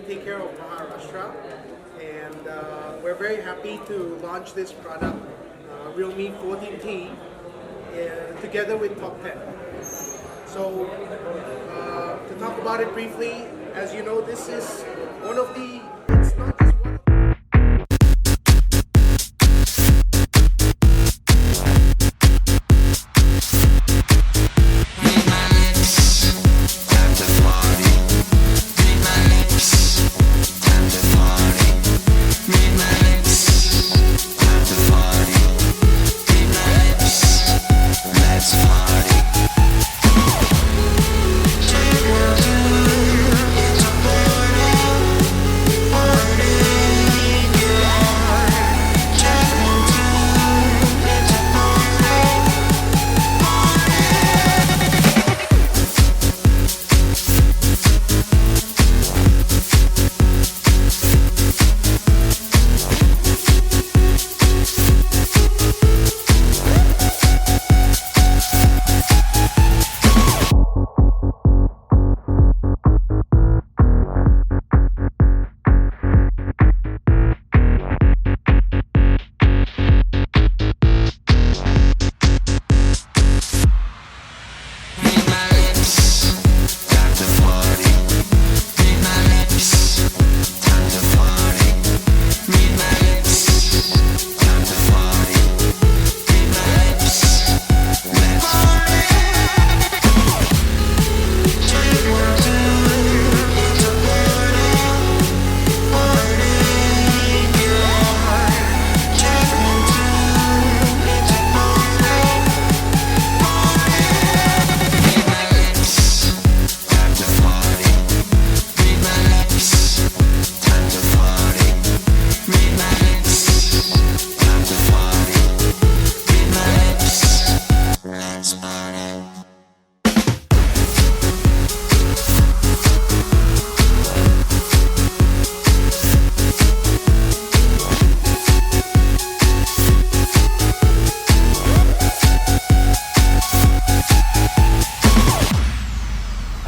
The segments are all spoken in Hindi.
take care of Maharashtra, and we're very happy to launch this product, Realme 14T, together with Top 10. So, to talk about it briefly, as you know, this is one of the, it's not just one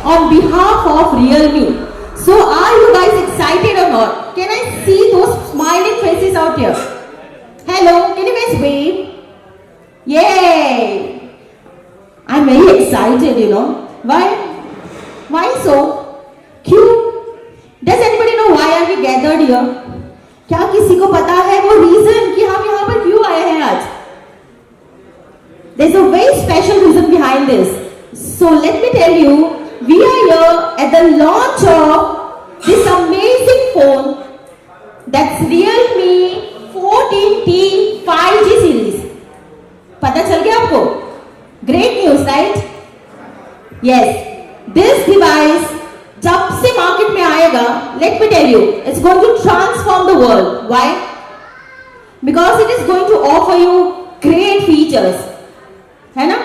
on behalf of Realme. So are you guys excited or not? Can I see those smiling faces out here? Hello, can you guys wave? Yay! I'm very excited, you know. Why? Why so? क्यों? Does anybody know why are we gathered here? क्या किसी को पता है वो reason कि हम यहाँ पर क्यों आए हैं आज? There's a very special reason behind this. So let me tell you, we are here at the launch of this amazing phone, that's Realme 14T 5G series. पता चल गया आपको? Great news, right? Yes. This device जब से मार्केट में आएगा, let me tell you, it's going to transform the world. Why? Because it is going to offer you great features. है ना?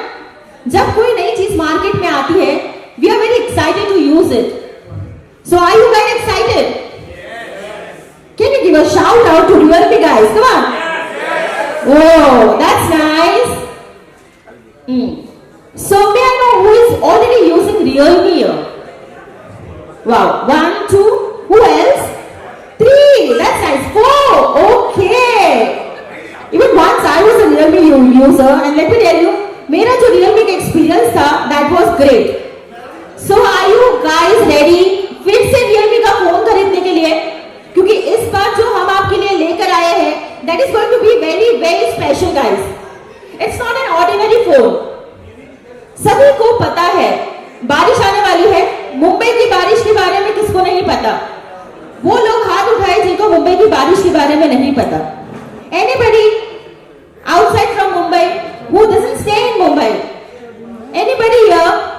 जब कोई नई चीज मार्केट में आती है, we are very excited to use it. So are you guys excited? Yes. Can you give a shout out to Realme guys? Come on. Yes. Oh, that's nice. So may I know who is already using Realme here? Wow. 1, 2. Who else? 3. That's nice. 4. Okay. Even once I was a Realme user, and let me tell you, मेरा जो Realme का एक्सपीरियंस था, that was great. So are you guys ready? फिर से Realme का फोन खरीदने के लिए, क्योंकि इस बार जो हम आपके लिए लेकर आए हैं, that is going to be very very special guys. It's not an ordinary phone. सभी को पता है, बारिश आने वाली है. मुंबई की बारिश के बारे में किसको नहीं पता? वो लोग हाथ उठाए जिनको मुंबई की बारिश के बारे में नहीं पता. Anybody outside from Mumbai who doesn't stay in Mumbai? Anybody here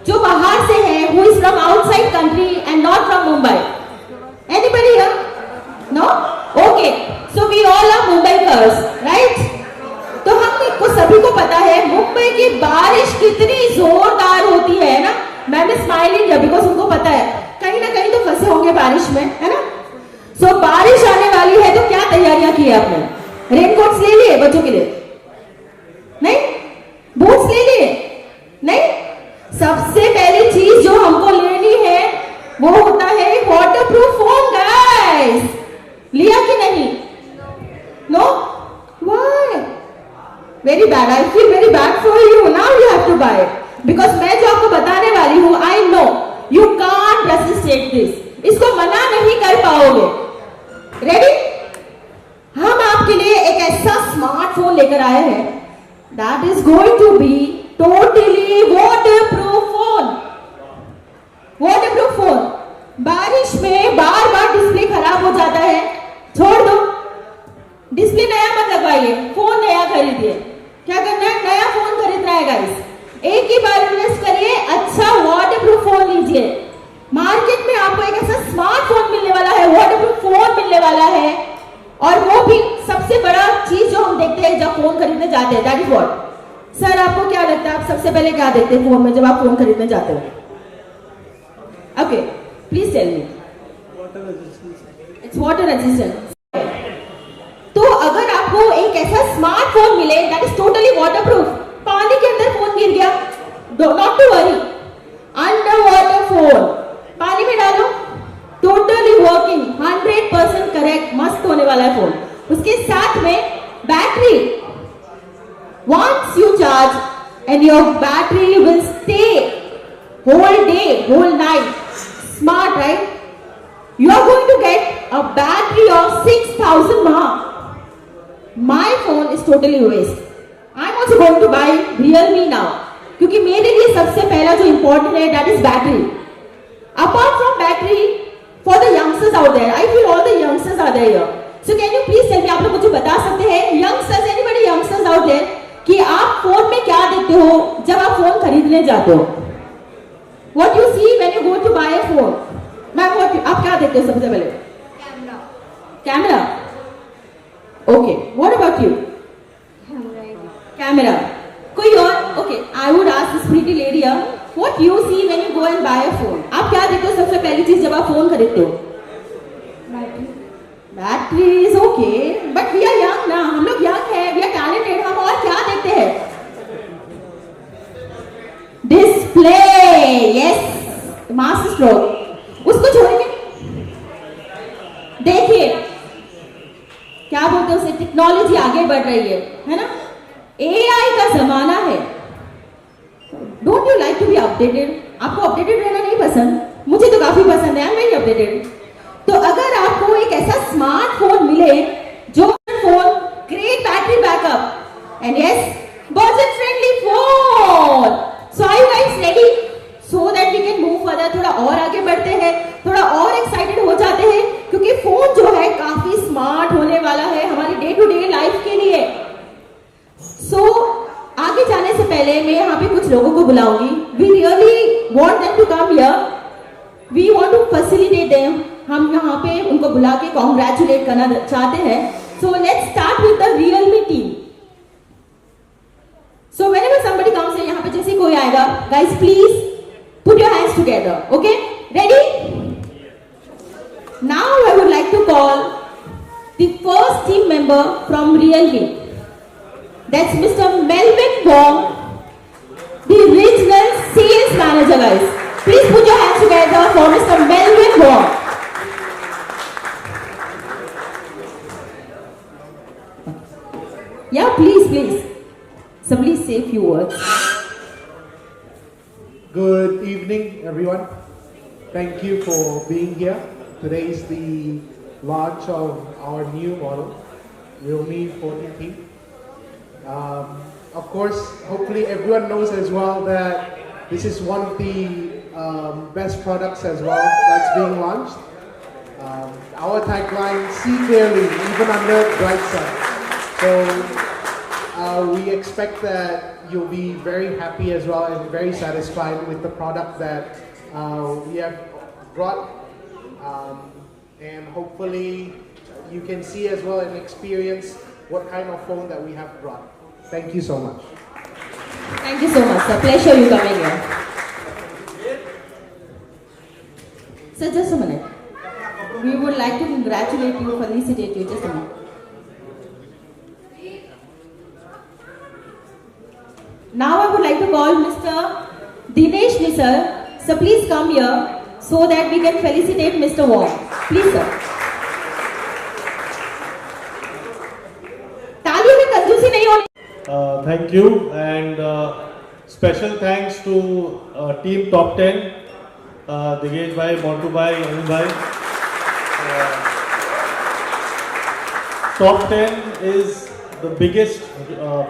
जो बाहर से है, who is from outside country and not from Mumbai? Anybody here? No? Okay. So we all are Mumbaikars, right? तो हमको सभी को पता है मुंबई की बारिश कितनी जोरदार होती है ना. मैं भी स्माइलिंग है बिकॉज उनको पता है कहीं ना कहीं तो फंसे होंगे बारिश में, है ना. सो बारिश आने वाली है तो क्या तैयारियां की आपने? रेनकोट्स ले लिए बच्चों के लिए? नहीं? बूट्स ले लिए? नहीं? सबसे पहली चीज जो हमको लेनी है वो होता है वाटरप्रूफ फोन guys? लिया कि नहीं? No? Why? Very bad. I feel very bad for you. Now you have to buy it. Because मैं जो आपको बताने वाली हूँ, I know you can't resist this. इसको मना नहीं कर पाओगे. Ready? हम आपके लिए एक ऐसा स्मार्टफोन लेकर आए हैं that is going to be totally waterproof phone. Waterproof phone. बारिश में बार बार डिस्प्ले खराब हो जाता है, छोड़ दो, डिस्प्ले नया मत लगवाइए, फोन नया खरीदिए. क्या करना है? नया फोन खरीदना है गाइस. एक ही बार इन्वेस्ट करिए, अच्छा वाटरप्रूफ फोन लीजिए. मार्केट में आपको एक ऐसा स्मार्टफोन मिलने वाला है, वाटरप्रूफ फोन मिलने वाला है, और वो भी सबसे बड़ा चीज जो हम देखते हैं जब फोन खरीदने जाते हैं, दैट इज व्हाट. सर आपको क्या लगता है, आप सबसे पहले क्या देखते हैं फोन में जब आप फोन खरीदने जाते हो? Okay, please tell me. It's water resistant. तो अगर आपको एक ऐसा स्मार्टफोन मिले दैट इज टोटली वाटरप्रूफ, पानी के अंदर फोन गिर गया, not to worry, under water phone, पानी में डालो, टोटली वर्किंग, 100% करेक्ट, मस्त होने वाला है फोन. उसके साथ में battery, once you charge and your battery will stay whole day, whole night. Smart, right? You are going to get a battery of 6000 mAh. My phone is totally waste. I am also going to buy Realme now. क्योंकि मेरे लिए सबसे पहला जो important है that is battery. Apart from battery, for the youngsters out there, I feel all the youngsters are there here. So can you please tell me, आप लोग मुझे बता सकते हैं, youngsters, anybody youngsters out there, कि आप फोन में क्या देखते हो जब आप फोन खरीदने जाते हो? What you see when you go to buy a phone? Ma'am आप क्या देखते हो सबसे पहले? Camera. Camera. Okay. What about you? Camera. कोई और? Okay. I would ask this pretty lady here, what you see when you go and buy a phone? आप क्या देखते हो सबसे पहली चीज जब आप फोन खरीदते हो? Battery is okay, but we are young ना, हम लोग young हैं, we are talented, हम और क्या देखते हैं? Display, yes, master stroke. उसको छोड़ेंगे. देखिए, क्या बोलते हैं उसे, टेक्नोलॉजी आगे बढ़ रही है ना? AI का जमाना है. Don't you like to be updated? आपको अपडेटेड रहना नहीं पसंद? मुझे तो काफी पसंद है, I am very updated. तो अगर आपको एक ऐसा स्मार्टफोन मिले जो phone, great battery backup, and yes, budget friendly phone. So are you guys ready? So that we can move further. थोड़ा और आगे बढ़ते हैं, थोड़ा और एक्साइटेड हो जाते हैं, क्योंकि फोन जो है काफी स्मार्ट होने वाला है हमारी डे टू डे लाइफ के लिए. सो आगे जाने से पहले मैं यहाँ पे कुछ लोगों को बुलाऊंगी. We really want them to come here. We want to facilitate them. हम यहाँ पे उनको बुला के कॉन्ग्रेचुलेट करना चाहते हैं. So let's start with the Realme team. So whenever somebody comes, यहाँ पे जैसे कोई आएगा, guys please put your hands together. Okay, ready? Now I would like to call the first team member from Realme. That's mister Melvin Wong, the regional sales manager. Guys please put your hands together for mister Melvin Wong. Yeah, please. So please say a few words. Good evening, everyone. Thank you for being here. Today is the launch of our new model, Realme 14T. Of course, hopefully everyone knows as well that this is one of the best products as well that's being launched. Our tagline, see clearly, even under bright sun. So we expect that you'll be very happy as well and very satisfied with the product that we have brought, and hopefully you can see as well and experience what kind of phone that we have brought. Thank you so much. Thank you so much, sir. Pleasure you coming here. Sir, just a minute. We would like to congratulate you, felicitate you. Just a minute. Now I would like to call Mr. Dinesh Nisar. So please come here so that we can felicitate Mr. Wong. Please, sir. Thank you, and special thanks to team Top 10, Digesh bhai, Montu bhai, Anu bhai. Top 10 is the biggest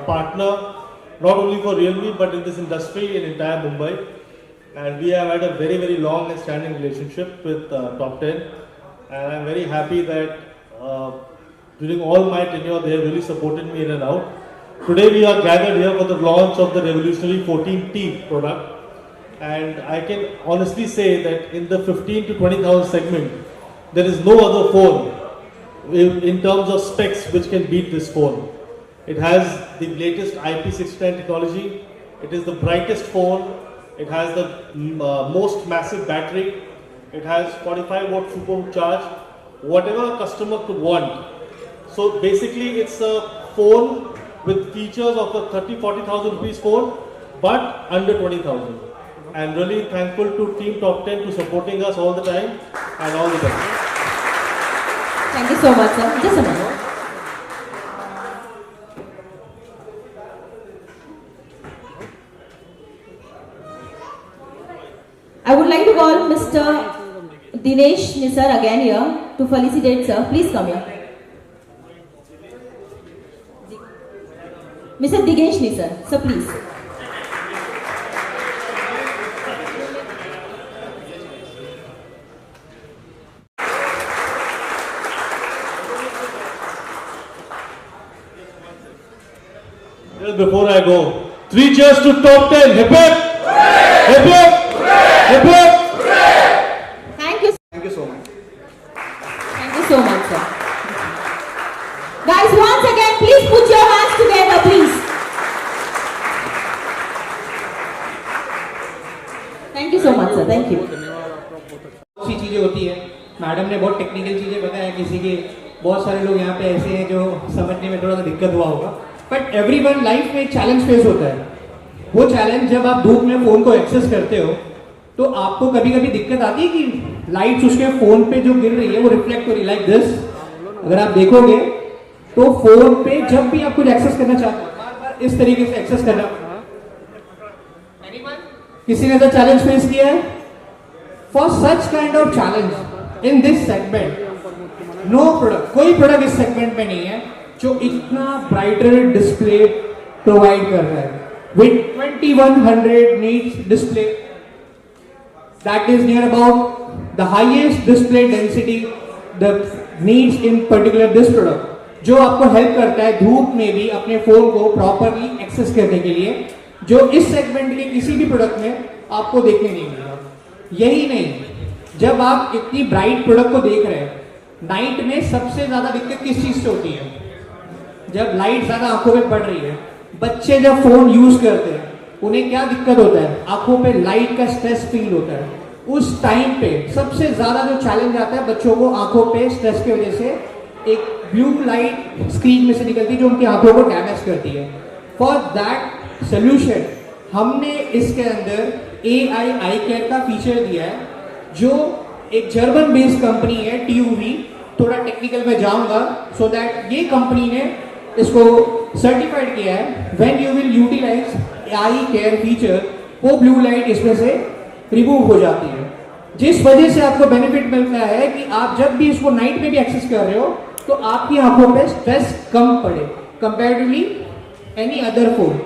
partner, not only for Realme but in this industry in entire Mumbai, and we have had a very, very long and standing relationship with Top 10, and I'm very happy that during all my tenure they have really supported me in and out. Today we are gathered here for the launch of the revolutionary 14T product, and I can honestly say that in the 15 to 20,000 segment, there is no other phone in terms of specs which can beat this phone. It has the latest IP69 technology, it is the brightest phone, it has the most massive battery, it has 45 watt supercharge, whatever a customer could want. So basically it's a phone with features of a 30-40,000 rupees phone, but under 20,000. I'm really thankful to Team Top 10 to supporting us all the time, and all the best. Thank you so much, sir. Just a minute. I would like to call Mr. Dinesh Nisar again here to felicitate sir. Please come here. Mr. Dinesh Nisar, sir, please. Before I go, 3 cheers to Top 10. Hip hip! Hip hip! Hip hip! Thank you. Thank you so much. Thank you so much, sir. Guys, once again, please put your hands together, please. Thank you so much, sir. Thank you. बहुत सी चीज़ें होती है, मैडम ने बहुत टेक्निकल चीज़ें बताया, किसी के बहुत सारे लोग यहाँ पे ऐसे हैं जो समझने में थोड़ा सा दिक्कत हुआ होगा, बट एवरीवन लाइफ में एक चैलेंज फेस होता है। वो चैलेंज जब आप धूप में फ़ोन को एक्सेस करते हो तो आपको कभी कभी दिक्कत आती है कि लाइट्स उसके फ़ोन पे जो गिर रही है वो रिफ्लेक्ट हो रही है, लाइक दिस। अगर आप देखोगे तो फ़ोन पे जब भी आप कुछ एक्सेस करना चाहते हो बार बार इस तरीके से एक्सेस करना। किसी ने तो चैलेंज फेस किया है? For such kind of challenge in this segment no product, कोई प्रोडक्ट इस सेगमेंट में नहीं है जो इतना ब्राइटर डिस्प्ले प्रोवाइड कर रहा है with 2100 nits display that is near about the highest display density the needs in particular this product, जो आपको हेल्प करता है धूप में भी अपने फोन को प्रॉपरली एक्सेस करने के लिए, जो इस सेगमेंट के किसी भी प्रोडक्ट में आपको देखने नहीं मिलेगा। यही नहीं, जब आप इतनी ब्राइट प्रोडक्ट को देख रहे हैं, नाइट में सबसे ज्यादा दिक्कत किस चीज से होती है? जब लाइट ज्यादा आंखों पे पड़ रही है। बच्चे जब फोन यूज करते हैं उन्हें क्या दिक्कत होता है? आंखों पे लाइट का स्ट्रेस फील होता है। उस टाइम पे सबसे ज्यादा जो चैलेंज आता है बच्चों को आंखों पे स्ट्रेस की वजह से एक ब्लू लाइट स्क्रीन में से निकलती है जो उनकी आंखों को डैमेज करती है। फॉर दैट सोल्यूशन हमने इसके अंदर AI आई केयर का फीचर दिया है, जो एक जर्मन बेस्ड कंपनी है TUV, थोड़ा टेक्निकल में जाऊंगा, सो दैट ये कंपनी ने इसको सर्टिफाइड किया है। When you will utilize I care feature, वो ब्लू लाइट इसमें से रिमूव हो जाती है, जिस वजह से आपको बेनिफिट मिलता है कि आप जब भी इसको नाइट में भी एक्सेस कर रहे हो तो आपकी आंखों पे स्ट्रेस कम पड़े कंपैरेटिवली एनी अदर फोन।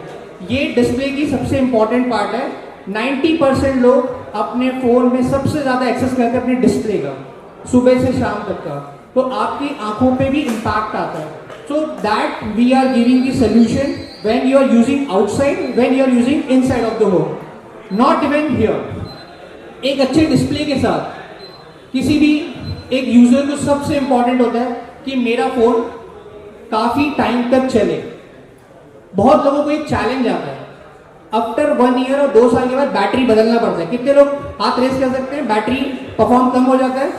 ये डिस्प्ले की सबसे इंपॉर्टेंट पार्ट है। 90% लोग अपने फोन में सबसे ज्यादा एक्सेस करते हैं अपने डिस्प्ले का, सुबह से शाम तक का, तो आपकी आंखों पे भी इंपैक्ट आता है। So that we are giving the solution when you are using outside, when you are using inside of the home, not even here. एक अच्छे डिस्प्ले के साथ किसी भी एक यूजर को सबसे इंपॉर्टेंट होता है कि मेरा फोन काफी टाइम तक चले। बहुत लोगों को एक चैलेंज आता है, आफ्टर 1 ईयर और 2 साल के बाद बैटरी बदलना पड़ता है। कितने लोग हाथ रेस कर सकते हैं? बैटरी परफॉर्म कम हो जाता है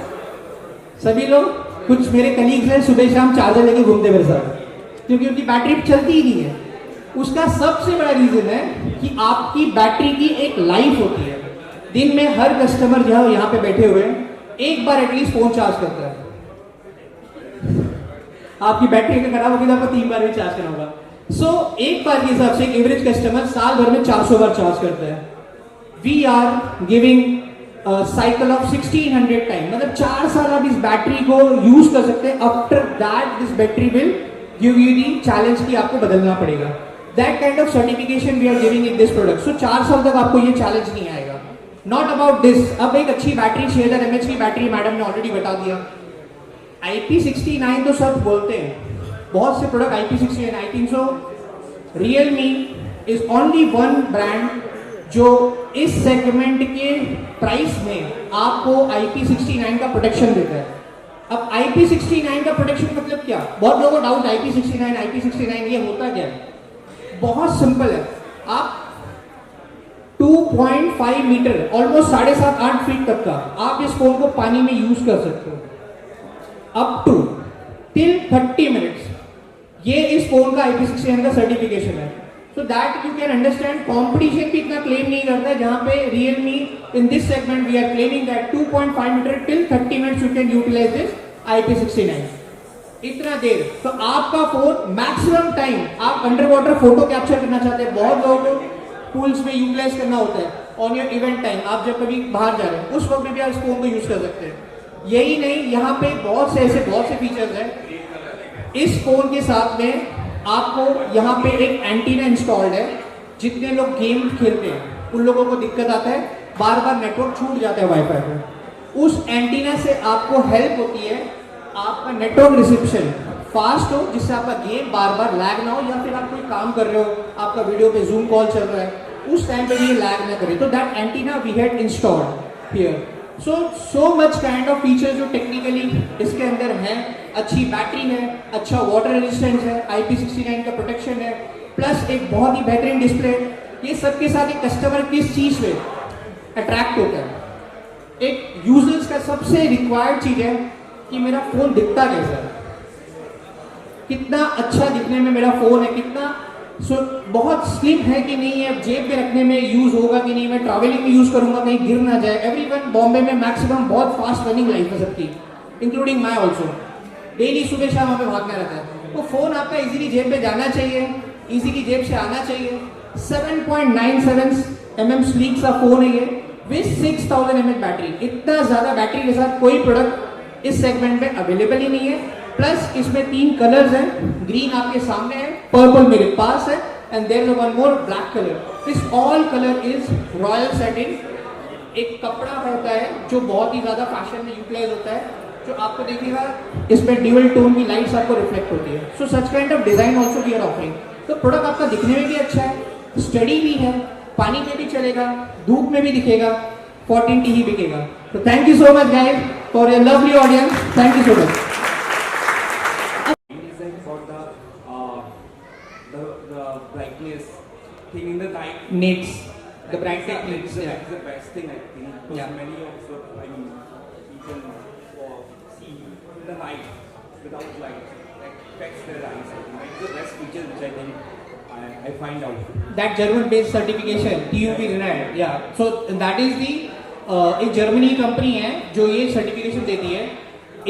सभी लोग। कुछ मेरे कलीग्स हैं सुबह शाम चार्जर लेके घूमते मेरे साथ, क्योंकि उनकी बैटरी चलती ही नहीं है। उसका सबसे बड़ा रीजन है कि आपकी बैटरी की एक लाइफ होती है। दिन में हर कस्टमर जो है यहाँ पे बैठे हुए हैं एक बार एटलीस्ट फोन चार्ज करता है। आपकी बैटरी अगर खराब होगी तो आपको 3 बार भी चार्ज करना होगा। सो एक बार के हिसाब से एक एवरेज कस्टमर साल भर में 400 बार चार्ज करता है. We are giving cycle of 1600 time, मतलब 4 साल आप इस बैटरी को यूज कर सकते हैं. After that this battery will give you the challenge कि आपको बदलना पड़ेगा. That kind of certification we are giving in this product. So 4 साल तक आपको ये चैलेंज नहीं आएगा. Not about this. अब एक अच्छी बैटरी 6000 mAh की बैटरी मैडम ने ऑलरेडी बता दिया. IP69 तो सब बोलते हैं, बहुत से product IP69. I think so Realme is only one brand जो इस सेगमेंट के प्राइस में आपको IP69 का प्रोटेक्शन देता है. अब IP69 का प्रोटेक्शन मतलब क्या? बहुत लोगों को डाउट IP69 ये होता क्या है? बहुत सिंपल है. आप 2.5 मीटर ऑलमोस्ट 7.5-8 फीट तक का आप इस फोन को पानी में यूज कर सकते हो अप टू टिल 30 मिनट्स. ये इस फोन का IP69 का सर्टिफिकेशन है. So that you can understand. Competition भी इतना क्लेम नहीं करता है, जहां पे Realme in this segment we are claiming that 2.5 metre till 30 minutes you can utilise this IP69. इतना देर तो आपका फोन मैक्सिमम टाइम आप अंडर वाटर फोटो कैप्चर करना चाहते हैं. बहुत लोगों को पूल्स में यूटिलाइज करना होता है ऑन योर इवेंट टाइम. आप जब कभी बाहर जा रहे हैं उस वक्त में भी आप इस फोन को यूज कर सकते हैं. यही नहीं, यहाँ पे बहुत से फीचर्स हैं. इस फोन के साथ में आपको यहाँ पे एक एंटीना इंस्टॉल्ड है. जितने लोग गेम खेलते हैं उन लोगों को दिक्कत आता है, बार बार नेटवर्क छूट जाता है वाईफाई पे. उस एंटीना से आपको हेल्प होती है आपका नेटवर्क रिसेप्शन फास्ट हो, जिससे आपका गेम बार बार लैग ना हो, या फिर आप कोई काम कर रहे हो, आपका वीडियो पे जूम कॉल चल रहा है, उस टाइम पे भी ये लैग ना करे. तो that antenna we had installed here. So much kind of features जो टेक्निकली इसके अंदर है. अच्छी बैटरी है, अच्छा वाटर रेजिस्टेंस है, IP69 का प्रोटेक्शन है, प्लस एक बहुत ही बेहतरीन डिस्प्ले. ये सबके साथ एक कस्टमर किस चीज पे अट्रैक्ट होता है? एक यूजर्स का सबसे रिक्वायर्ड चीज है कि मेरा फोन दिखता कैसा है, कितना अच्छा दिखने में मेरा फोन है, कितना बहुत स्लिम है कि नहीं है, जेब में रखने में यूज होगा कि नहीं, मैं ट्रैवलिंग में यूज करूंगा कहीं गिर ना जाए. एवरीवन बॉम्बे में मैक्सिमम बहुत फास्ट रनिंग लाइफ है सबकी, इंक्लूडिंग माई ऑल्सो. डेली सुबह शाम हमें भागना रहता है. तो फोन आपका इजीली जेब में जाना चाहिए, इजीली जेब से आना चाहिए. 7.97 mm स्लीक सा फोन है ये विद 6000 mAh बैटरी. इतना ज्यादा बैटरी के साथ कोई प्रोडक्ट इस सेगमेंट में अवेलेबल ही नहीं है. प्लस इसमें 3 कलर्स हैं. ग्रीन आपके सामने है, पर्पल मेरे पास है, and there is one more black colour. This all colour is royal satin. एक कपड़ा होता है जो बहुत ही ज्यादा फैशन में यूटिलाइज होता है, जो आपको देखिएगा इसमें ड्यूअल टोन की लाइट्स आपको रिफ्लेक्ट होती है. So such kind of design also we are offering. तो प्रोडक्ट आपका दिखने में भी अच्छा है, स्टडी भी है, पानी में भी चलेगा, धूप में भी दिखेगा, 14T ही बिकेगा. तो thank you so much guys for your lovely audience. Thank you so much. The brightness thing in the night. Needs the brightness needs. That is the best thing I think. Because Yeah. many of the people see in the night without light, that affects their eyes. I think that is the best feature which I think I find out. That German-based certification, TUV denied. Yeah. So that is the एक जर्मनी की कंपनी है जो ये सर्टिफिकेशन देती है.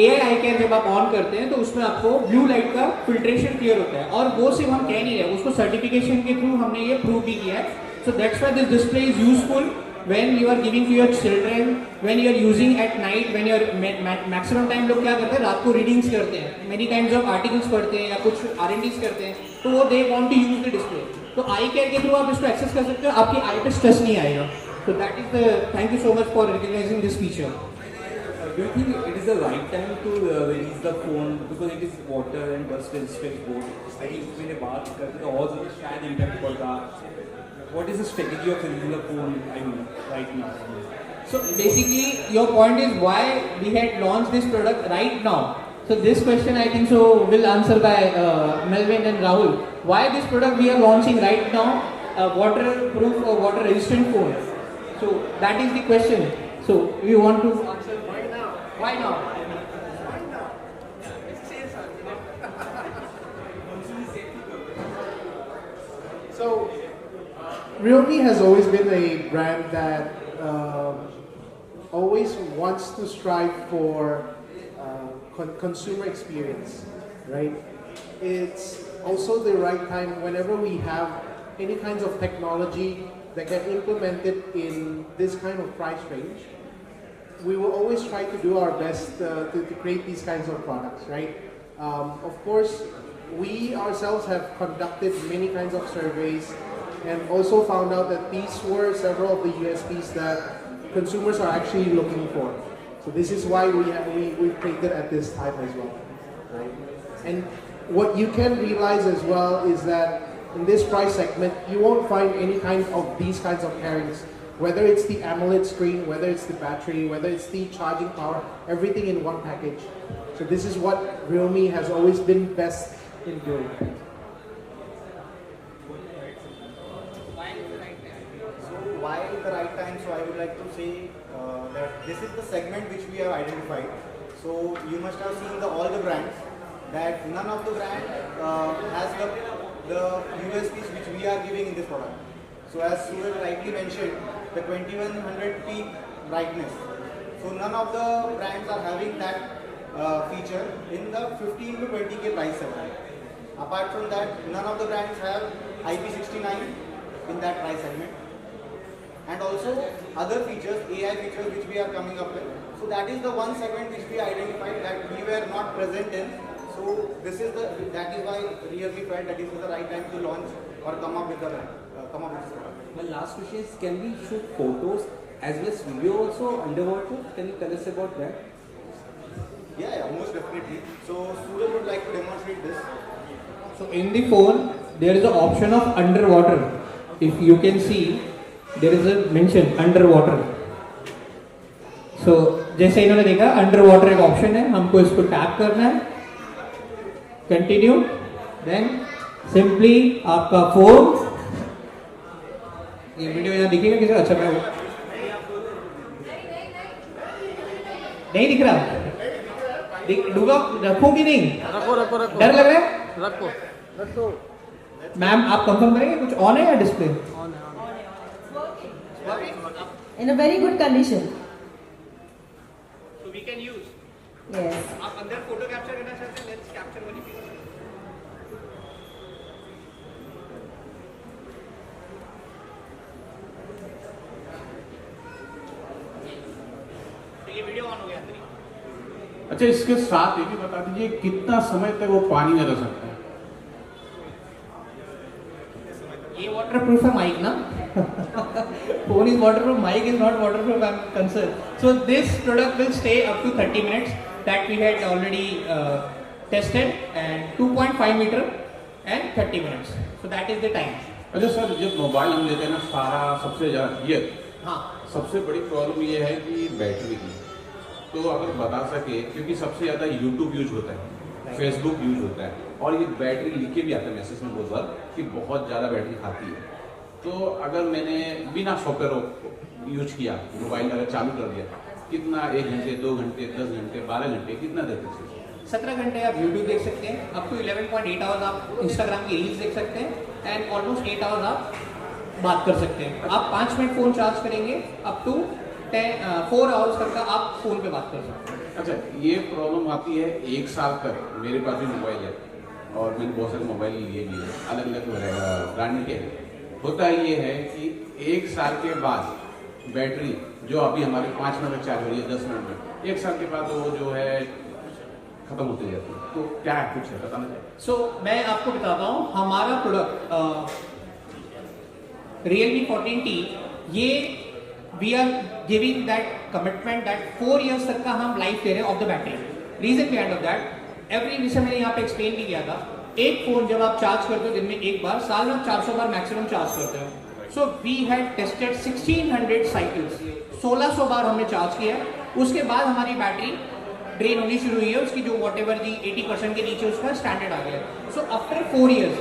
AI आई कैन जब आप ऑन करते हैं तो उसमें आपको ब्लू लाइट का फिल्ट्रेशन क्लियर होता है. और वो सिर्फ हम कह नहीं रहे, उसको सर्टिफिकेशन के थ्रू हमने ये प्रूव भी किया है. So that's why this display is useful when you are giving to your children, when you are using at night, when you are maximum time लोग क्या करते हैं, रात को रीडिंग्स करते हैं, मेनी टाइम्स ऑफ आर्टिकल्स पढ़ते हैं या कुछ R&Ds करते हैं, तो वो they want to use the display. तो आई केयर के थ्रू आप इसको एक्सेस कर सकते हो, आपकी आई पे स्ट्रेस नहीं आएगा. So that is the, thank you so much for recognizing this feature. Do you think it is the right time to release the phone because it is water and dust resistant board? I think मैंने बात करते तो और ज़्यादा शायद impact पड़ता. What is the strategy of releasing the phone? I mean, right now. So basically, your point is why we had launched this product right now. So this question I think so will answer by Melvin and Rahul. Why this product we are launching right now? Waterproof or water resistant phone. So that is the question. So we want to answer why now? Why now? So, Realme has always been a brand that always wants to strive for consumer experience, right? It's also the right time whenever we have any kinds of technology that get implemented in this kind of price range. We will always try to do our best to create these kinds of products, right? Of course, we ourselves have conducted many kinds of surveys and also found out that these were several of the USPs that consumers are actually looking for. So this is why we've created at this time as well, right? And what you can realize as well is that in this price segment, you won't find any kind of these kinds of pairings. Whether it's the AMOLED screen, whether it's the battery, whether it's the charging power, everything in one package. So this is what Realme has always been best in doing. So why the right time? So I would like to say that this is the segment which we have identified. So you must have seen all the brands, that none of the brand has the USPs which we are giving in this product. So as Suraj rightly mentioned, the 2100 peak brightness. So none of the brands are having that feature in the 15 to 20K price segment. Apart from that, none of the brands have IP69 in that price segment. And also other features, AI features which we are coming up with. So that is the one segment which we identified that we were not present in. So that is why Realme felt that this is the right time to launch or come up with this product. My last question is, can we shoot photos as well as video also underwater? Can you tell us about that? Yeah, most definitely. So Suraj would like to demonstrate this. So in the phone, there is an option of underwater. If you can see, there is a mention underwater. So जैसे इन्होंने देखा underwater एक option है, हमको इसको tap करना है. Continue. Then simply आपका phone. ये वीडियो यहाँ दिखेगा किसी? अच्छा मैं नहीं दिख रहा. डूबा रखूं कि नहीं? रखो. डर लग रहा है? रखो. मैम आप कंफर्म करेंगे कुछ ऑन है या display? In a very good condition. So we can use. Yes. आप अंदर फोटो कैप्चर करना चाहते हैं? Let's capture one image. तो ये वीडियो ऑन हो गया अंदर ही. अच्छा, इसके साथ ये भी बता दीजिए कितना समय तक वो पानी में रह सकता है? ये waterproof है mic ना? Phone is waterproof, mic is not waterproof. I'm concerned. So this product will stay up to 30 minutes that we had already tested, and 2.5 meter and 30 minutes. So that is the time. अच्छा सर, जब मोबाइल हम लेते हैं ना, सारा सबसे ज़्यादा ये हाँ. सबसे बड़ी प्रॉब्लम ये है कि बैटरी की. तो अगर बता सके, क्योंकि सबसे ज़्यादा यूट्यूब यूज होता है, फेसबुक यूज होता है, और ये बैटरी लिख के भी आता है मैसेज में बहुत बार कि बहुत ज़्यादा बैटरी खाती है. तो अगर मैंने बिना सॉफ्टवेयर यूज किया, मोबाइल अगर चालू कर दिया, कितना 1 घंटे, 2 घंटे, 10 घंटे, 12 घंटे, कितना देते हैं? 17 घंटे आप YouTube देख सकते हैं, अप टू 11.8 आवर्स आप Instagram की रील्स देख सकते हैं, एंड ऑलमोस्ट 8 आवर्स आप बात कर सकते हैं. आप 5 मिनट फ़ोन चार्ज करेंगे, अप टू 4 आवर्स तक का आप फ़ोन पे बात कर सकते हैं. अच्छा, ये प्रॉब्लम आती है 1 साल तक. मेरे पास भी मोबाइल है और मैंने बहुत सारे मोबाइल लिए भी है, अलग अलग ब्रांड के हैं. होता ये है कि 1 साल के बाद बैटरी जो अभी हमारे 5 मिनट में चार्ज हो रही है 10 मिनट में, 1 साल के बाद वो जो है खत्म होते जाती है. तो क्या कुछ है बताना चाहिए? सो मैं आपको बताता हूँ, हमारा प्रोडक्ट Realme 14T, ये we are giving that commitment that 4 years तक का हम लाइफ दे रहे हैं of the battery. Reason behind of that, every विषय मैंने यहाँ पे एक्सप्लेन भी किया था. एक फोन जब आप चार्ज करते हो दिन में एक बार, साल में 400 बार मैक्सिमम चार्ज करते हो. So we had tested 1600 cycles, 1600 बार हमने चार्ज किया. उसके बाद हमारी बैटरी ड्रेन होनी शुरू हुई है, उसकी जो वॉट एवर जी 80% के नीचे उसका स्टैंडर्ड आ गया. सो आफ्टर 4 years,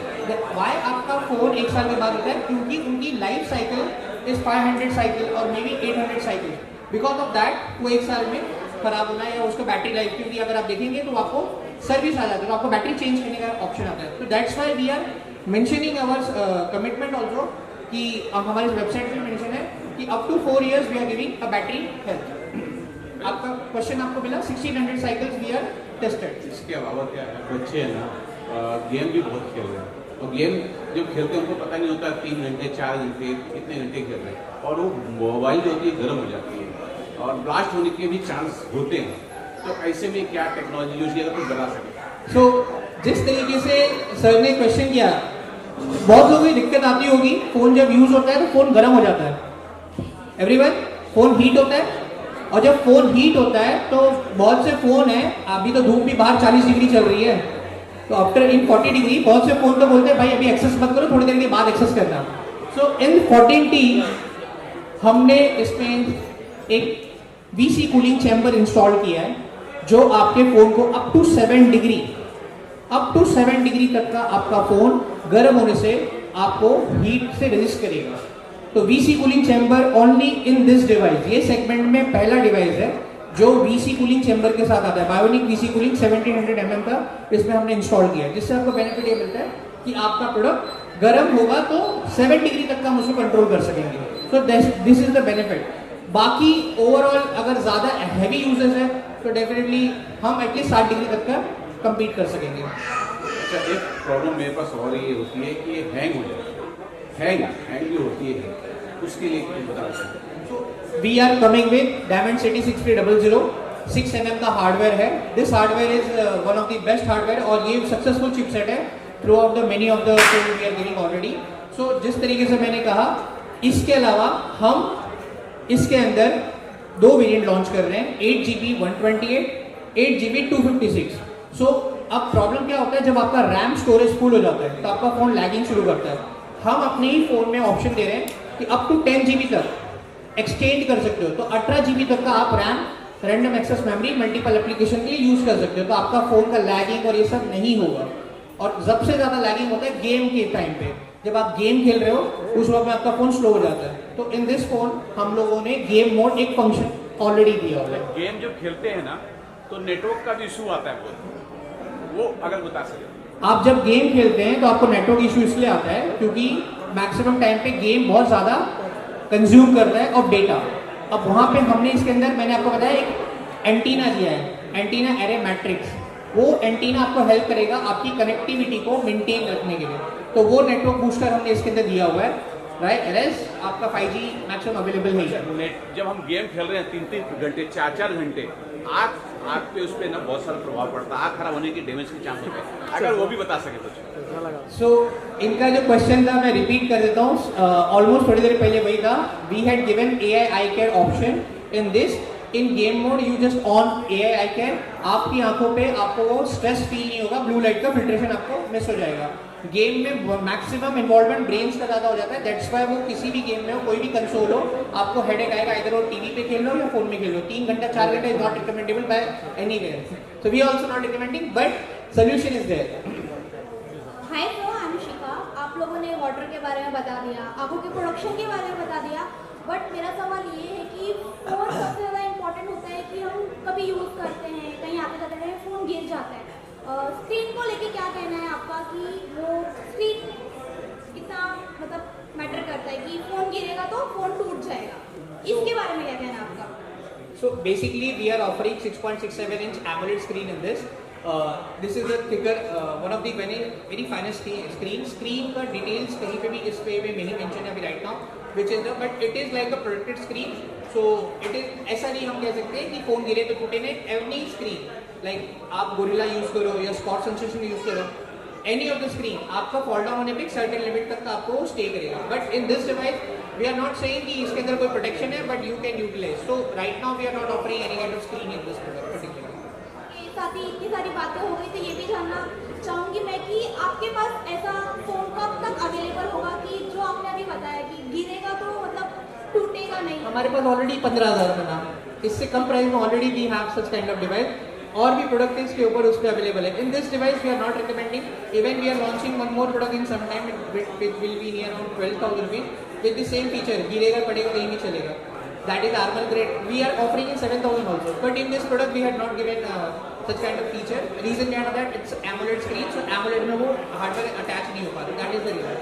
वाई आपका फोन 1 साल के बाद होता है? क्योंकि उनकी लाइफ साइकिल इज 500 साइकिल और may be 800 cycle. Because of that वो 1 साल में खराब होना है, या उसका बैटरी लाइफ, क्योंकि अगर आप देखेंगे तो आपको सर्विस आ जाता है, तो आपको बैटरी चेंज करने का ऑप्शन आता है. तो that's why we are mentioning our commitment also, कि हमारी वेबसाइट में मेंशन है कि up to 4 years we are giving a battery health. आपका क्वेश्चन आपको मिला, 1600 साइकिल्स वी आर टेस्टेड. इसके अलावा क्या है, बच्चे हैं ना, गेम भी बहुत खेल रहे हैं, और गेम जब खेलते हैं उनको पता नहीं होता 3 घंटे 4 घंटे कितने घंटे खेल रहे हैं, और वो मोबाइल जो होती है गर्म हो जाती है और ब्लास्ट होने के भी चांस होते हैं। तो ऐसे में क्या टेक्नोलॉजी यूज किया तो बता सके। सो जिस तरीके से सर ने क्वेश्चन किया, बहुत लोगों को दिक्कत आती होगी, फोन जब यूज होता है तो फोन गर्म हो जाता है, एवरीवन, फोन हीट होता है, और जब फोन हीट होता है तो बहुत से फोन है, अभी तो धूप भी बाहर 40 डिग्री चल रही है, तो आफ्टर इन 40 डिग्री बहुत से फोन तो बोलते हैं भाई अभी एक्सेस मत करो, थोड़ी देर के बाद एक्सेस करना। सो इन 14T हमने इसमें एक VC कूलिंग चैम्बर इंस्टॉल किया है, जो आपके फोन को अप टू 7 डिग्री तक का आपका फोन गर्म होने से आपको हीट से रेजिस्ट करेगा। तो VC cooling chamber only in this device, ये सेगमेंट में पहला डिवाइस है जो VC कूलिंग चैम्बर के साथ आता है। बायोनिक VC कूलिंग 1700 mm का इसमें हमने इंस्टॉल किया है, जिससे आपको बेनिफिट ये मिलता है कि आपका प्रोडक्ट गर्म होगा तो 7 डिग्री तक का हम उसको कंट्रोल कर सकेंगे। So this is the benefit. बाकी ओवरऑल अगर ज़्यादा हैवी यूजेस है तो डेफिनेटली हम एटलीस्ट 60 डिग्री तक का कंप्लीट कर सकेंगे। अच्छा, एक प्रॉब्लम मेरे पास और ये होती है कि ये हैंग हो जाता है, हैंग भी होती है, उसके लिए कुछ बता सकते हैं? We are coming with Dimensity 6300, 6 mm का हार्डवेयर है। This hardware is one of the best hardware, और ये सक्सेसफुल चिपसेट है throughout the many of the we are giving already. So जिस तरीके से मैंने कहा, इसके अलावा हम इसके अंदर 2 वेरिएंट लॉन्च कर रहे हैं, 8GB 128, 8GB 256। सो अब प्रॉब्लम क्या होता है, जब आपका रैम स्टोरेज फुल हो जाता है तो आपका फोन लैगिंग शुरू करता है। हम अपने ही फोन में ऑप्शन दे रहे हैं कि अप टू 10GB तक एक्सटेंड कर सकते हो, तो 18GB तक का आप RAM, random access memory, multiple application के लिए यूज कर सकते हो, तो आपका फोन का लैगिंग और ये सब नहीं होगा। और सबसे ज्यादा लैगिंग होता है गेम के टाइम पे, जब आप गेम खेल रहे हो उस वक्त में आपका फोन स्लो हो जाता है। तो इन दिस फोन हम लोगों ने गेम मोड एक फंक्शन ऑलरेडी दिया हुआ है। गेम जब खेलते हैं ना तो नेटवर्क का भी इशू आता है बहुत, वो अगर बता सके। आप जब गेम खेलते हैं तो आपको नेटवर्क इशू इसलिए आता है क्योंकि मैक्सिमम टाइम पे गेम बहुत ज़्यादा कंज्यूम करता है और डेटा। अब वहाँ पे हमने इसके अंदर, मैंने आपको बताया, एक एंटीना दिया है, एंटीना एरे मैट्रिक्स। वो एंटीना आपको हेल्प करेगा आपकी कनेक्टिविटी को मेंटेन रखने के लिए, तो वो नेटवर्क बूस्टर हमने इसके अंदर दिया हुआ है, राइट। एरएस आपका 5G मैक्सिमम अवेलेबल नहीं है। जब हम गेम खेल रहे हैं 3-3 घंटे 4-4 घंटे, आँख पे उस पर ना बहुत सारा प्रभाव पड़ता है, आँख खराब होने की डैमेज के चांस होते हैं, अगर वो भी बता सके कुछ। सो इनका जो क्वेश्चन था मैं रिपीट कर देता हूँ, ऑलमोस्ट थोड़ी देर पहले वही था। We had given AI eye care option in this. In game mode you just on AI eye care, आपकी आंखों पे आपको वो स्ट्रेस फील नहीं होगा, ब्लू लाइट का फिल्ट्रेशन आपको मिस हो जाएगा। गेम में मैक्सिमम इन्वॉल्वमेंट ब्रेन्स का ज़्यादा हो जाता है, दैट्स वाई वो किसी भी गेम में हो, कोई भी कंसोल हो, आपको हेडेक आएगा, इधर वो टीवी पे खेल लो या फोन में खेल लो। 3 घंटा 4 घंटा is not recommendable by anywhere, so we also not recommending, but solution is there. Hi so Anushika, आप लोगों ने वाटर के बारे में बता दिया, आंखों के प्रोडक्शन के बारे में बता दिया, बट मेरा सवाल ये है कि फोन सबसे ज़्यादा इम्पोर्टेंट होता है कि हम कभी यूज़ करते हैं, कहीं आते जाते हैं फ़ोन गिर जाता है, स्क्रीन को लेके क्या कहना है आपका कि वो स्क्रीन कितना मतलब मैटर करता है कि फ़ोन गिरेगा तो फ़ोन टूट जाएगा, इसके बारे में क्या कहना है आपका? So basically we are offering 6.67 inch AMOLED screen in this. This is a thicker, one of the very finest screen. Screen का details कहीं पे भी इस पे में नहीं mention है अभी right now, which is the, but it is like a protected screen. So it is, ऐसा नहीं हम कह सकते कि फोन गिरे तो टूटे नहीं। Any screen, like आप गोरिल्ला यूज करो या स्पॉट सेंसेशन यूज करो, any of the screen आपका फॉल डाउन होने पे सर्टेन लिमिट तक का आपको स्टे करेगा। But in this device we are not saying कि इसके अंदर कोई प्रोटेक्शन है, but you can utilise. So right now we are not offering any kind of screen in this particular. साथ ही इतनी सारी बातें हो गई, तो ये भी जानना चाहूँगी मैं कि आपके पास ऐसा फ़ोन कब तक अवेलेबल होगा कि जो आपने अभी बताया कि गिरेगा तो मतलब टूटेगा नहीं? हमारे पास ऑलरेडी 15,000 का नाम, इससे कम प्राइस में already we have such kind of device, और भी प्रोडक्ट इसके ऊपर उस पर अवेलेबल है। In this device we are not recommending, even we are launching one more product in some time which will be near around 12,000 rupees with the same feature, गिरेगा पड़ेगा कहीं भी चलेगा, that is armor grade. We are offering in 7,000 also, but in this product we had not given such kind of feature. Reason behind that, it's AMOLED screen, so AMOLED में वो hardware attach नहीं हो पाता, that is the reason.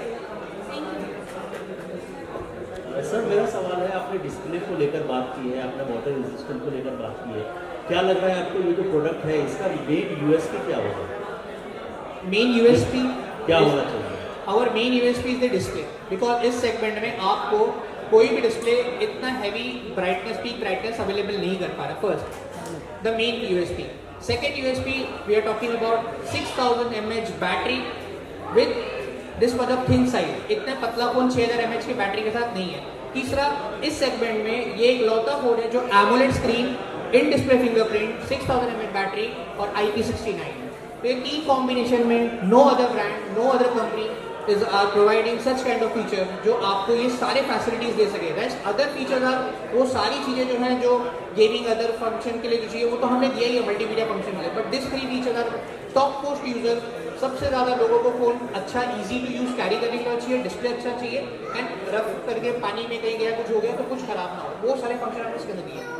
Sir मेरा सवाल है, आपने डिस्प्ले को लेकर बात की है, आपने वाटर रेजिस्टेंट को लेकर बात की है, क्या लग रहा है आपको ये जो प्रोडक्ट है इसका मेन यूएसपी क्या होगा? मेन यूएसपी क्या होना चाहिए? Our main USP is the display because इस सेगमेंट में आपको कोई भी डिस्प्ले इतना heavy brightness peak brightness available नहीं कर पा रहा. First the main USP. Second USP we are talking about 6000 mAh battery with this much of thin size. इतना पतला फोन 6000 mAh की बैटरी के साथ नहीं है. तीसरा, इस सेगमेंट में ये एक लौता फोन है जो AMOLED screen, in display fingerprint, 6000 mAh battery और IP69. तो ये तीन कॉम्बिनेशन में no other brand, no other company is are providing such kind of feature जो आपको ये सारे फैसिलिटीज दे सके. रेस्ट अदर फीचर्स आर वो सारी चीजें जो हैं जो गेमिंग अदर फंक्शन के लिए जो चाहिए वो तो हमने दिया ही है मल्टीमीडिया फंक्शन के लिए. But this 3 features are top most user. सबसे ज़्यादा लोगों को फोन अच्छा इजी टू यूज कैरी करने के लिए चाहिए, डिस्प्ले अच्छा चाहिए एंड रफ करके पानी में कहीं गया कुछ हो गया तो कुछ खराब ना हो. वो सारे फंक्शन हमने इसके अंदर दिए.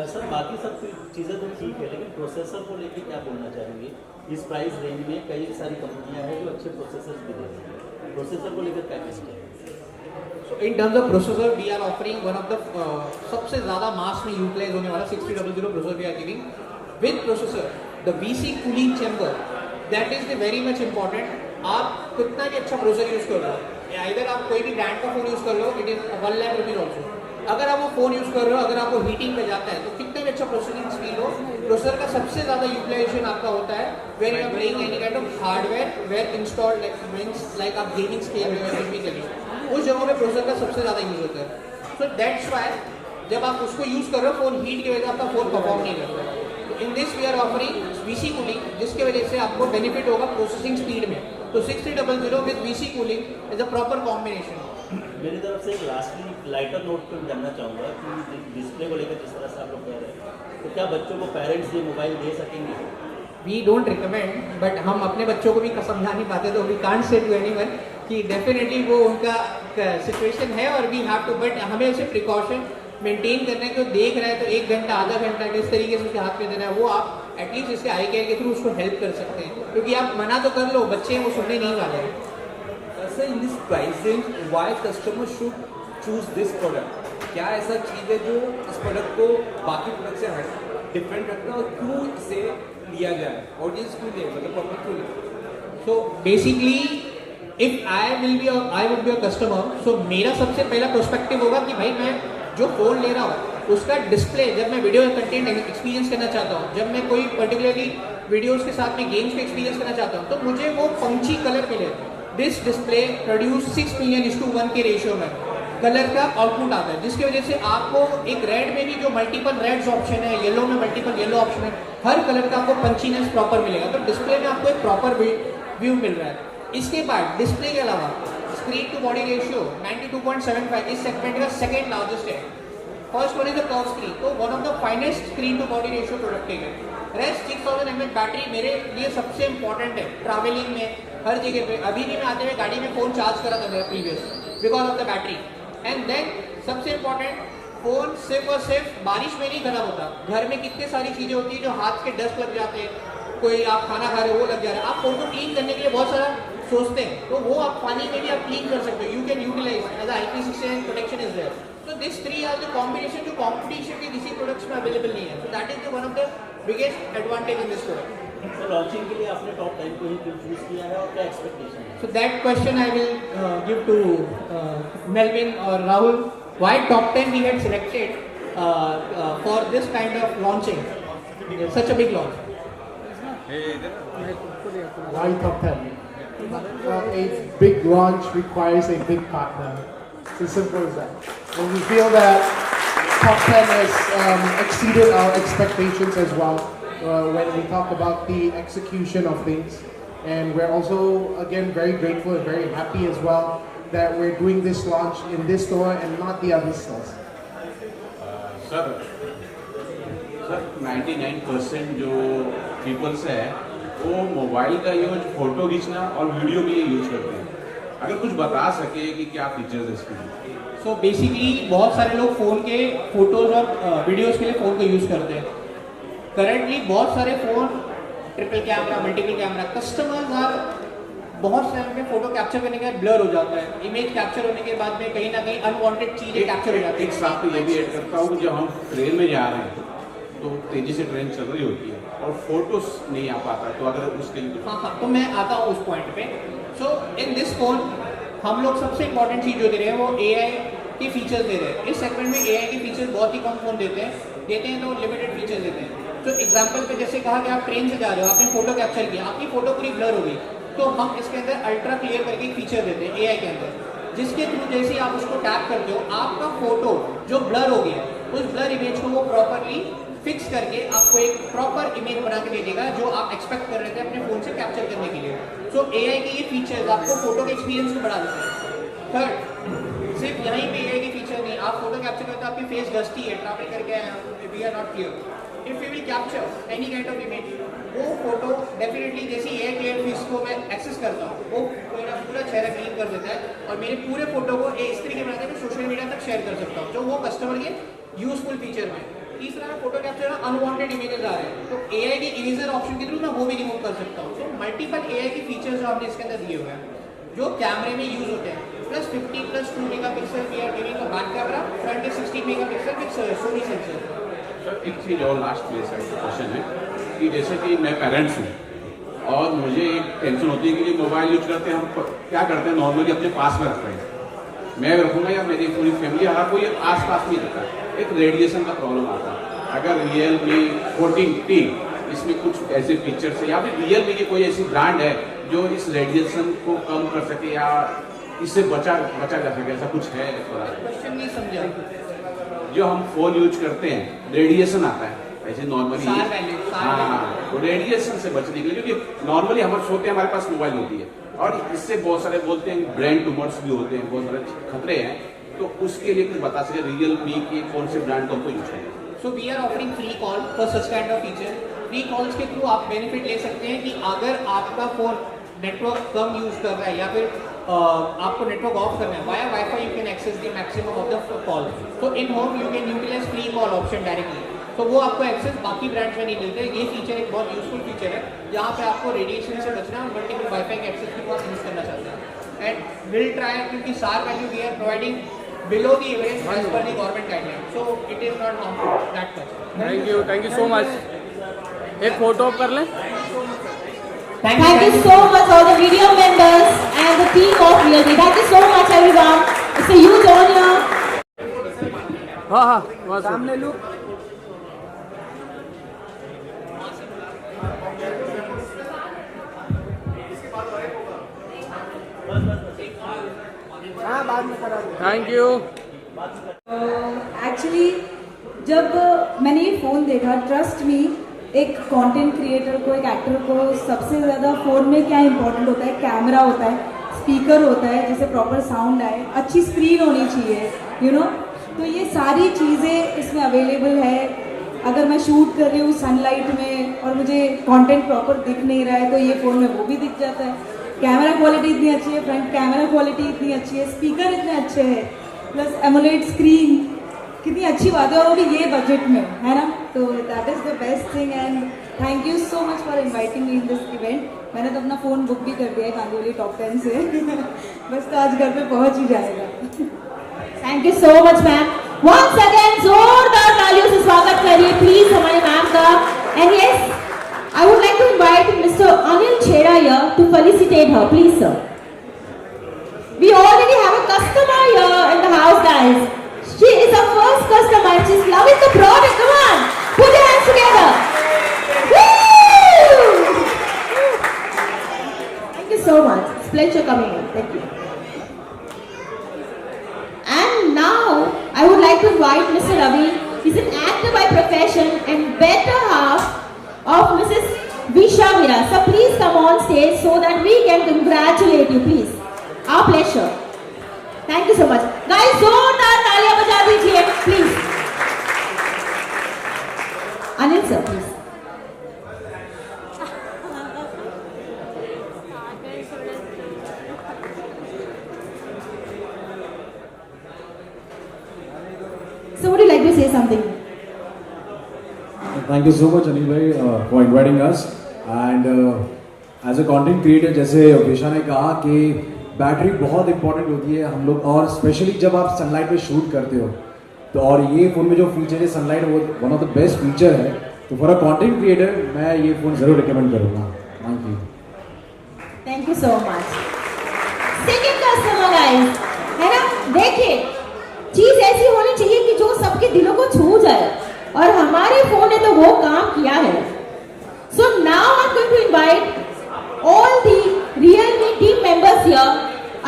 सर बाकी सब चीज़ें तो ठीक है, लेकिन प्रोसेसर को लेके क्या बोलना चाहेंगे? इस प्राइस रेंज में कई सारी कंपनियां हैं जो अच्छे प्रोसेसर्स भी दे रही हैं. प्रोसेसर को लेकर क्या कहना चाहिए? So in terms of processor we are offering one of the सबसे ज़्यादा मास में यूटिलाइज होने वाला 6000 processor we are giving with processor the VC cooling chamber. That is the very much important. आप कितना भी अच्छा प्रोसेसर यूज कर लो, इधर आप कोई भी ब्रांड का फोन यूज कर लो, it is 1 lakh rupees also. अगर आप वो फोन यूज कर रहे हो, अगर आपको हीटिंग पे जाता है तो कितने भी अच्छा प्रोसेसिंग स्पीड हो, प्रोसेसर का सबसे ज्यादा यूटिलाइजेशन आपका होता है where you are playing any kind of hardware where installed like आप गेमिंग स्केल टिपिकली उस जगहों पे प्रोसेसर का सबसे ज्यादा यूज होता है. सो दैट्स व्हाई जब आप उसको यूज कर रहे हो फोन हीट की वजह से आपका फोन परफॉर्म नहीं करता है. तो in this we are offering VC cooling जिसकी वजह से आपको बेनिफिट होगा प्रोसेसिंग स्पीड में. तो 6000 with VC cooling is a proper combination. मेरी तरफ से एक लास्टली लाइटर नोट पर जानना चाहूँगा कि डिस्प्ले को लेकर जिस तरह से आप लोग कह रहे हैं तो क्या बच्चों को पेरेंट्स ये मोबाइल दे सकेंगे? वी डोंट रिकमेंड, बट हम अपने बच्चों को भी समझा नहीं पाते तो we can't say to anyone कि डेफिनेटली वो उनका सिचुएशन है और वी हैव टू, बट हमें उसे प्रिकॉशन मेंटेन करना है कि वो देख रहा है तो 1 घंटा आधा घंटा किस तरीके से उसके हाथ में देना है वो आप एटलीस्ट इसके आई केयर के थ्रू उसको हेल्प कर सकते हैं. क्योंकि आप मना तो कर लो, बच्चे वो सुनने नहीं वाले हैं. Sir in this price range why customer should choose this product? क्या ऐसा चीज़ है जो इस प्रोडक्ट को बाकी प्रोडक्ट से डिफरेंट रखना और क्यों इसे लिया जाए? ऑडियंस क्यों ले, मतलब पब्लिक क्यों ले? So basically if I would be a customer, so मेरा सबसे पहला प्रोस्पेक्टिव होगा कि भाई मैं जो फोन ले रहा हूँ उसका डिस्प्ले जब मैं वीडियो कंटेंट एक्सपीरियंस करना चाहता हूँ, जब मैं कोई पर्टिकुलरली वीडियोस के साथ में गेम्स का एक्सपीरियंस करना चाहता हूँ तो मुझे वो पंची कलर मिले. दिस डिस्प्ले प्रोड्यूस 6 million:1 के रेशियो में कलर का आउटपुट आता है जिसकी वजह से आपको एक रेड में भी जो मल्टीपल रेड्स ऑप्शन है, येलो में मल्टीपल येलो ऑप्शन है, हर कलर का आपको पंचीनेस प्रॉपर मिलेगा. तो डिस्प्ले में आपको एक प्रॉपर व्यू मिल रहा है. इसके बाद डिस्प्ले के अलावा स्क्रीन टू बॉडी रेशियो 92.75 इस सेगमेंट का सेकेंड लार्जेस्ट है. First one is the curve screen, तो one of the finest screen to body ratio product है. रेस्ट 6000 mAh बैटरी मेरे लिए सबसे इंपॉर्टेंट है ट्रैवलिंग में, हर जगह पे. अभी भी मैं आते हुए गाड़ी में फोन चार्ज करा था मेरा previous because of the battery. And then सबसे इंपॉर्टेंट फोन सिर्फ और सिर्फ बारिश में नहीं खराब होता. घर में कितनी सारी चीजें होती है जो हाथ के डस्ट लग जाते हैं, कोई आप खाना खा रहे हो वो लग जा रहा है, आप फोन को क्लीन करने के लिए बहुत सारा सोचते हैं तो वो आप पानी में भी आप क्लीन कर सकते हो. You can utilise as IP69 protection is there. So these 3 are the combination जो competition के किसी प्रोडक्ट्स में अवेलेबल नहीं है. So that is the one of the biggest advantage in this product. तो लॉन्चिंग के लिए आपने टॉप 10 को ही क्यों चूज किया है और क्या एक्सपेक्टेशन है? So that question I will give to Melvin or Rahul. Why top 10 we had selected for this kind of launching, such a big launch? Why top 10? A big launch requires a big partner. It's as simple as that. And we feel that top 10 has exceeded our expectations as well when we talk about the execution of things. And we're also, again, very grateful and very happy as well that we're doing this launch in this store and not the other stores. Sir 99% जो पीपल्स है वो मोबाइल का यूज फोटो खींचना और वीडियो भी यूज करते हैं. अगर कुछ बता सके कि क्या फीचर्स है इसके? सो बेसिकली बहुत सारे लोग फ़ोन के फोटोज़ और वीडियोज़ के लिए फ़ोन को यूज़ करते हैं. करंटली बहुत सारे phone triple camera, multiple camera, customers are बहुत सारे में फ़ोटो कैप्चर करने के बाद ब्लर हो जाता है. इमेज कैप्चर होने के बाद में कहीं ना कहीं अनवांटेड चीज़ें कैप्चर हो जाती है. एक साथ ये भी ऐड करता हूँ कि जब हम ट्रेन में जा रहे हैं तो तेज़ी से ट्रेन चल रही होती है और फोटोज नहीं आ पाता, तो अगर उसके लिए हाँ, तो मैं आता हूँ उस पॉइंट पे। सो इन दिस फोन हम लोग सबसे इंपॉर्टेंट चीज़ जो दे रहे हैं वो AI के फीचर्स दे रहे हैं। इस सेगमेंट में AI के फीचर्स बहुत ही कम फोन देते हैं तो लिमिटेड फीचर्स देते हैं। तो एग्जांपल पे जैसे कहा कि आप ट्रेन से जा रहे हो, आपने फोटो कैप्चर किया, आपकी फोटो पूरी ब्लर हो गई, तो हम इसके अंदर अल्ट्रा क्लियर करके एक फीचर देते हैं AI के अंदर, जिसके थ्रू जैसे ही आप उसको टैप करते हो आपका फोटो जो ब्लर हो गया उस ब्लर इमेज को वो प्रॉपरली फिक्स करके आपको एक प्रॉपर इमेज बना के दे देगा जो आप एक्सपेक्ट कर रहे थे अपने फोन से कैप्चर करने के लिए। सो AI के ये फीचर्स आपको फोटो के एक्सपीरियंस को बढ़ा देते हैं। थर्ड, सिर्फ यहीं पे AI के फीचर नहीं, आप फोटो कैप्चर करते हो आपकी फेस डस्टी है, ट्रैवल करके आए हैं, we are not clear, if you will capture any kind of image, वो फोटो डेफिनेटली जैसे AI क्लियर फेस को मैं एक्सेस करता हूँ वो मेरा पूरा चेहरा क्लीन कर देता है और मेरे पूरे फोटो को इस तरीके बनाता है कि सोशल मीडिया तक शेयर कर सकता हूँ, जो वो कस्टमर के यूजफुल फीचर में। तीसरा, फोटो कैप्चर में अनवांटेड इमेजेस आ रहे हैं तो AI के इरेजर ऑप्शन के थ्रू मैं वो भी रिमूव कर सकता हूँ। तो मल्टीपल AI के फीचर्स जो हमने इसके अंदर दिए हुए हैं जो कैमरे में यूज होते हैं, plus 50 plus 2 megapixel we are giving a back camera, front is 16 megapixel with Sony sensor. Sir एक चीज़ और लास्ट प्लेस का क्वेश्चन है कि जैसे कि मैं पेरेंट्स हूँ और मुझे एक टेंशन होती है कि मोबाइल यूज करते हैं, हम क्या करते हैं नॉर्मली अपने पास में रखते हैं, मैं रखूँगा या मेरी पूरी फैमिली, हर कोई आस पास नहीं रखता, एक रेडिएशन का प्रॉब्लम आता है। अगर Realme 14T इसमें कुछ ऐसे फीचर्स है या फिर Realme की कोई ऐसी ब्रांड है जो इस रेडिएशन को कम कर सके या इससे बचा जा सके, ऐसा कुछ है? क्वेश्चन नहीं समझा। जो हम फोन यूज करते हैं रेडिएशन आता है ऐसे नॉर्मली, हाँ, तो रेडिएशन से बचने के लिए, क्योंकि नॉर्मली हम सोते हैं हमारे पास मोबाइल होती है और इससे बहुत सारे बोलते हैं ब्रेन ट्यूमर्स भी होते हैं, बहुत सारे खतरे हैं, तो उसके लिए कुछ बता सके Realme की कौन से ब्रांड को हमको यूज करें? So we are offering free call for such kind of feature. Free calls के थ्रू आप बेनिफिट ले सकते हैं कि अगर आपका फोन नेटवर्क कम यूज कर रहा है या फिर आपको नेटवर्क ऑफ करना है, via wifi you can access the maximum of the call. तो in home you can utilize free call option directly, तो वो आपको एक्सेस बाकी ब्रांड्स में नहीं मिलते। ये फीचर एक बहुत यूजफुल फीचर है जहाँ पे आपको रेडिएशन से बचना और मल्टीपल वाईफाई के एक्सेस के पास यूज करना चाहते हैं। एंड विल ट्राई, क्योंकि सार value we are providing below the average as per the government guidelines, so it is not harmful that much. Thank you so much. एक फोटो ऑफ कर लें। Thank you so much all the video members and the team of Realme. Thank you so much everyone. It's a huge honor. हाँ वहाँ सामने लो। हाँ बाद में करा दो। Thank you. एक्चुअली जब मैंने ये फ़ोन देखा, ट्रस्ट मी, एक कंटेंट क्रिएटर को, एक एक्टर को सबसे ज़्यादा फ़ोन में क्या इंपॉर्टेंट होता है, कैमरा होता है, स्पीकर होता है जिससे प्रॉपर साउंड आए, अच्छी स्क्रीन होनी चाहिए, यू नो। तो ये सारी चीज़ें इसमें अवेलेबल है। अगर मैं शूट कर रही हूँ सनलाइट में और मुझे कंटेंट प्रॉपर दिख नहीं रहा है तो ये फ़ोन में वो भी दिख जाता है। कैमरा क्वालिटी इतनी अच्छी है, फ्रंट कैमरा क्वालिटी इतनी अच्छी है, स्पीकर इतने अच्छे हैं, प्लस एमोलेड स्क्रीन, कितनी अच्छी बात है, और वो भी ये बजट में, है ना। तो that is the best thing and thank you so much for inviting me in this event. मैंने तो अपना फ़ोन बुक भी कर दिया है कांदिवली टॉप 10 से बस तो आज घर पे पहुंच ही जाएगा। Thank you so much ma'am. Once again जोरदार तालियों से स्वागत करिए प्लीज हमारे मैम का। And yes, I would like to invite Mr. Anil Chheda here to felicitate her, please sir. We already have a customer here in the house, guys. She is our first customer and she's loving the product. Come on, put your hands together. Woo! Thank you so much. It's a pleasure coming in. Thank you. And now I would like to invite Mr. Ravi. He's an actor by profession and better half of Mrs. Visha Mira. So please come on stage so that we can congratulate you, please. Our pleasure. Thank you so much. Guys, जोरदार तालियां बजा दीजिए, please. Anil sir, please. So would you like to say something? Thank you so much Anil bhai for inviting us and as a content creator जैसे विशा ने कहा कि बैटरी बहुत इंपॉर्टेंट होती है हम लोग, और स्पेशली जब आप सनलाइट में शूट करते हो तो, और ये फ़ोन में जो फीचर है सनलाइट वो one of the best feature है। तो फॉर अ कंटेंट क्रिएटर मैं ये फ़ोन ज़रूर रिकमेंड करूँगा। Thank you. Thank you so much. Second customer guys, है ना? देखिए, चीज ऐसी होनी चाहिए कि जो सबके दिलों को छू जाए, और हमारे फोन ने तो वो काम किया है। So now I am going to invite all the Realme team members here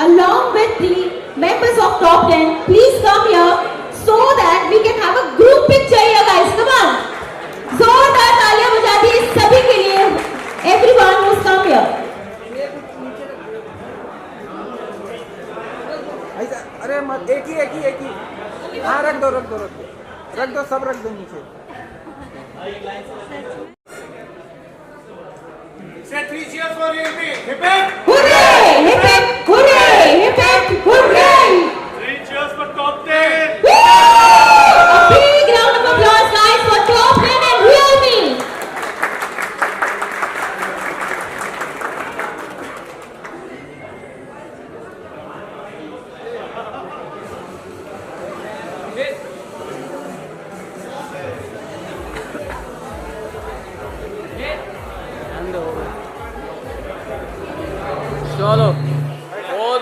along with the members of Top 10. Please come here so that we can have a group picture here, guys. Come on. जोरदार तालियां बजा दी सभी के लिए। Everyone who's come here. अरे मत, एक ही हाँ, रख दो सब रख दो नीचे। Say 3 cheers for Realme. Hip hip. Hooray! Hip hip! Hooray! Hip hip! Hooray! 3 cheers for Top 10. Woo! A big round of applause, guys, for Top 10 and Realme. चलो बहुत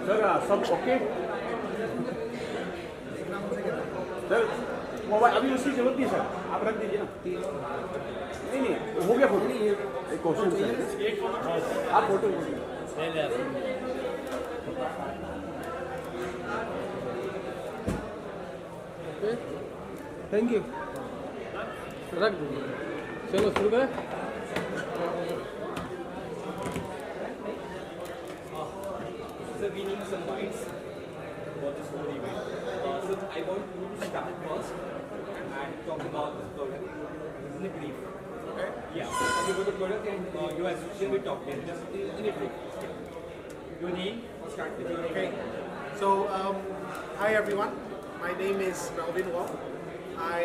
सर सब ओके सर। मोबाइल अभी उसकी जरूरत नहीं सर, आप रख दीजिए ना। नहीं हो गया फोटो। एक क्वेश्चन आप फोटो थैंक यू, रख दो। चलो शुरू करें। So we need some bites for this whole event. So I want you to start first and talk about this product in a brief. Okay? Yeah. Talk about the product and your association with Top 10. Just in a brief. Your name. Start with your name. Okay. So, hi everyone. My name is Melvin Wong. I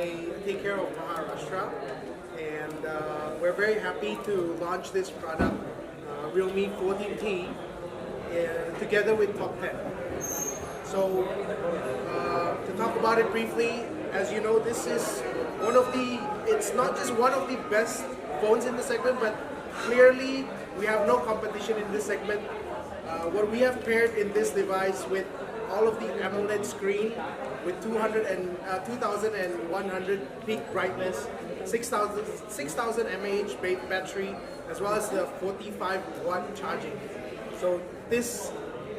take care of Maharashtra, and we're very happy to launch this product, Realme 14T. Together with Top 10. So, to talk about it briefly, as you know, this is it's not just one of the best phones in the segment, but clearly we have no competition in this segment. What we have paired in this device with all of the AMOLED screen with 2100 peak brightness, 6000 mAh battery, as well as the 45-watt charging. So this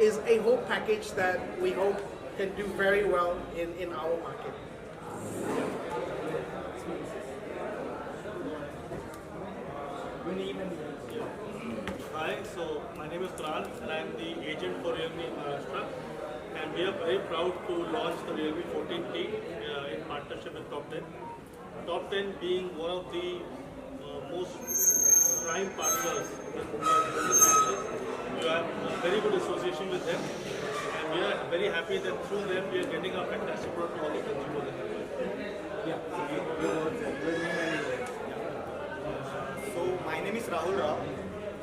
is a whole package that we hope can do very well in our market. Hi, so my name is Pran and I am the agent for Realme Maharashtra, and we are very proud to launch the Realme 14T in partnership with Top 10. Top 10 being one of the most prime partners in Mumbai. We have a very good association with them, and we are very happy that through them we are getting a fantastic product to all the consumers. So my name is Rahul Rao.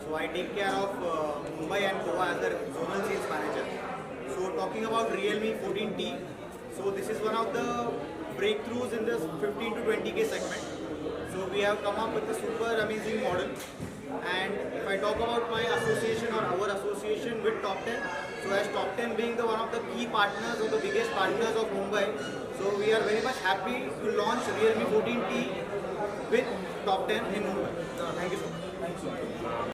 So I take care of Mumbai and Goa as the zonal sales manager. So talking about Realme 14T, so this is one of the breakthroughs in this 15 to 20K segment. So we have come up with a super amazing model. And if I talk about my association or our association with Top 10, so as Top 10 being one of the key partners or the biggest partners of Mumbai, so we are very much happy to launch Realme 14T with Top 10 in Mumbai. Thank you so much.